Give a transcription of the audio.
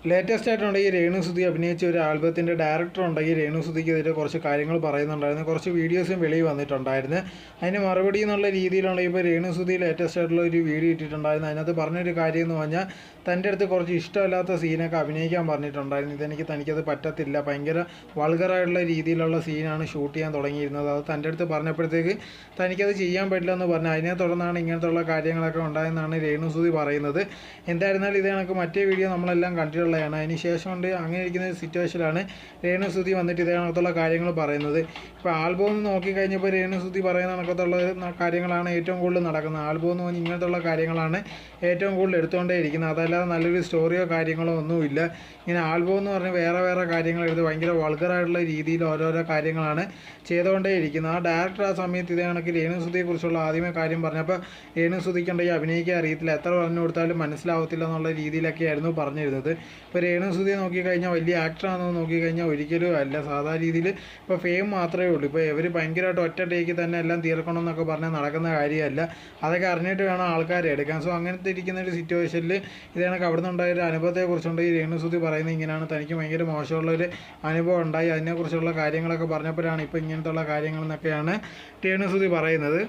Latest ആയിട്ടുണ്ടെങ്കിൽ രേണുസുതി അഭിനയിച്ച ഒരു ആൽബത്തിൻ്റെ ഡയറക്ടർ ഉണ്ടെങ്കിൽ രേണുസുതിക്കെതിരെ കുറച്ച് കാര്യങ്ങൾ പറയുന്നുണ്ടായിരുന്നു, കുറച്ച് വീഡിയോസും വെളിയിൽ വന്നിട്ടുണ്ടായിരുന്നു. അതിന് മറുപടി എന്നുള്ള രീതിയിലുള്ള ഇപ്പോൾ രേണുസുതി ലേറ്റസ്റ്റ് ആയിട്ടുള്ള ഒരു വീഡിയോ ഇട്ടിട്ടുണ്ടായിരുന്നു. അതിനകത്ത് പറഞ്ഞൊരു കാര്യം എന്ന് പറഞ്ഞാൽ തൻ്റെ അടുത്ത് കുറച്ച് ഇഷ്ടമല്ലാത്ത സീനൊക്കെ അഭിനയിക്കാൻ പറഞ്ഞിട്ടുണ്ടായിരുന്നു. തനിക്കത് പറ്റത്തില്ല, ഭയങ്കര വൾഗറായിട്ടുള്ള രീതിയിലുള്ള സീനാണ് ഷൂട്ട് ചെയ്യാൻ തുടങ്ങിയിരുന്നത്. അത് തൻ്റെ അടുത്ത് പറഞ്ഞപ്പോഴത്തേക്ക് തനിക്കത് ചെയ്യാൻ പറ്റില്ല എന്ന് പറഞ്ഞു. അതിനെ തുടർന്നാണ് ഇങ്ങനത്തുള്ള കാര്യങ്ങളൊക്കെ ഉണ്ടായെന്നാണ് രേണുസുതി പറയുന്നത്. എന്തായിരുന്നാലും ഇത് കണക്ക് മറ്റേ വീഡിയോ നമ്മളെല്ലാം കണ്ടിട്ടുള്ളതാണ്. അതിന് ശേഷം കൊണ്ട് അങ്ങനെ ഇരിക്കുന്ന ഒരു സിറ്റുവേഷനിലാണ് രേണുസുതി വന്നിട്ട് ഇതേ കണക്കത്തുള്ള കാര്യങ്ങൾ പറയുന്നത്. ഇപ്പോൾ ആൽബം ഒന്ന് നോക്കിക്കഴിഞ്ഞപ്പോൾ രേണുസുതി പറയുന്ന കണക്കത്തുള്ള കാര്യങ്ങളാണ് ഏറ്റവും കൂടുതൽ നടക്കുന്നത്. ആൽബം എന്ന് പറഞ്ഞാൽ ഇങ്ങനത്തുള്ള കാര്യങ്ങളാണ് ഏറ്റവും കൂടുതൽ എടുത്തുകൊണ്ടേ ഇരിക്കുന്നത്. അതല്ലാതെ നല്ലൊരു സ്റ്റോറിയോ കാര്യങ്ങളോ ഒന്നുമില്ല. ഇങ്ങനെ ആൽബം എന്ന് പറഞ്ഞാൽ വേറെ കാര്യങ്ങൾ എടുത്ത് ഭയങ്കര വൾഗറായിട്ടുള്ള രീതിയിൽ ഓരോരോ കാര്യങ്ങളാണ് ചെയ്തുകൊണ്ടേ ഇരിക്കുന്നത്. ആ ഡയറക്ടർ ആ സമയത്ത് ഇതേ കണക്ക് രേണുസുതിയെക്കുറിച്ചുള്ള ആദ്യമേ കാര്യം പറഞ്ഞപ്പോൾ രേണുസുതിക്കുണ്ടെങ്കിൽ അഭിനയിക്കാൻ അറിയത്തില്ല, എത്ര പറഞ്ഞു കൊടുത്താലും മനസ്സിലാവത്തില്ല എന്നുള്ള രീതിയിലൊക്കെയായിരുന്നു പറഞ്ഞിരുന്നത്. ഇപ്പോൾ രേണുസുതിയെ നോക്കിക്കഴിഞ്ഞാൽ വലിയ ആക്ടറാണെന്ന് നോക്കിക്കഴിഞ്ഞാൽ ഒരിക്കലും അല്ല. സാധാരണ രീതിയിൽ ഇപ്പോൾ ഫെയിം മാത്രമേ ഉള്ളൂ. ഇപ്പോൾ ഇവർ ഭയങ്കരമായിട്ട് ഒറ്റ ടേക്ക് തന്നെ എല്ലാം തീർക്കണം എന്നൊക്കെ പറഞ്ഞാൽ നടക്കുന്ന കാര്യമല്ല. അതൊക്കെ അറിഞ്ഞിട്ട് വേണം ആൾക്കാരെ എടുക്കാൻ. സോ അങ്ങനത്തെ ഇരിക്കുന്ന ഒരു സിറ്റുവേഷനിൽ ഇത് കണക്ക് അവിടെ നിന്നുണ്ടായ ഒരു അനുഭവത്തെക്കുറിച്ചുണ്ട് ഈ രേണുസുതി പറയുന്നത് ഇങ്ങനെയാണ്. തനിക്ക് ഭയങ്കര മോശമുള്ളൊരു അനുഭവം ഉണ്ടായി, അതിനെക്കുറിച്ചുള്ള കാര്യങ്ങളൊക്കെ പറഞ്ഞപ്പോഴാണ് ഇപ്പോൾ ഇങ്ങനത്തുള്ള കാര്യങ്ങളെന്നൊക്കെയാണ് രേണുസുതി പറയുന്നത്.